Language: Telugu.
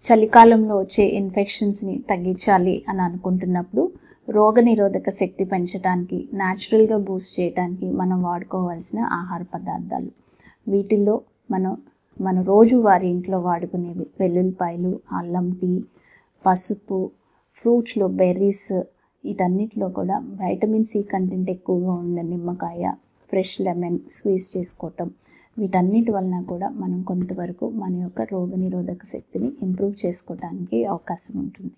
చలికాలంలో వచ్చే ఇన్ఫెక్షన్స్ని తగ్గించాలి అని అనుకుంటున్నప్పుడు రోగనిరోధక శక్తి పెంచడానికి, న్యాచురల్గా బూస్ట్ చేయడానికి మనం వాడుకోవాల్సిన ఆహార పదార్థాలు. వీటిల్లో మన రోజువారీ ఇంట్లో వాడుకునేవి వెల్లుల్లిపాయలు, అల్లం టీ, పసుపు, ఫ్రూట్స్లో బెర్రీస్, వీటన్నిటిలో కూడా వైటమిన్ సి కంటెంట్ ఎక్కువగా ఉన్న నిమ్మకాయ, ఫ్రెష్ లెమన్ స్క్వీజ్ చేసుకోవటం, వీటన్నిటి వలన కూడా మనం కొంతవరకు మన యొక్క రోగనిరోధక శక్తిని ఇంప్రూవ్ చేసుకోవడానికి అవకాశం ఉంటుంది.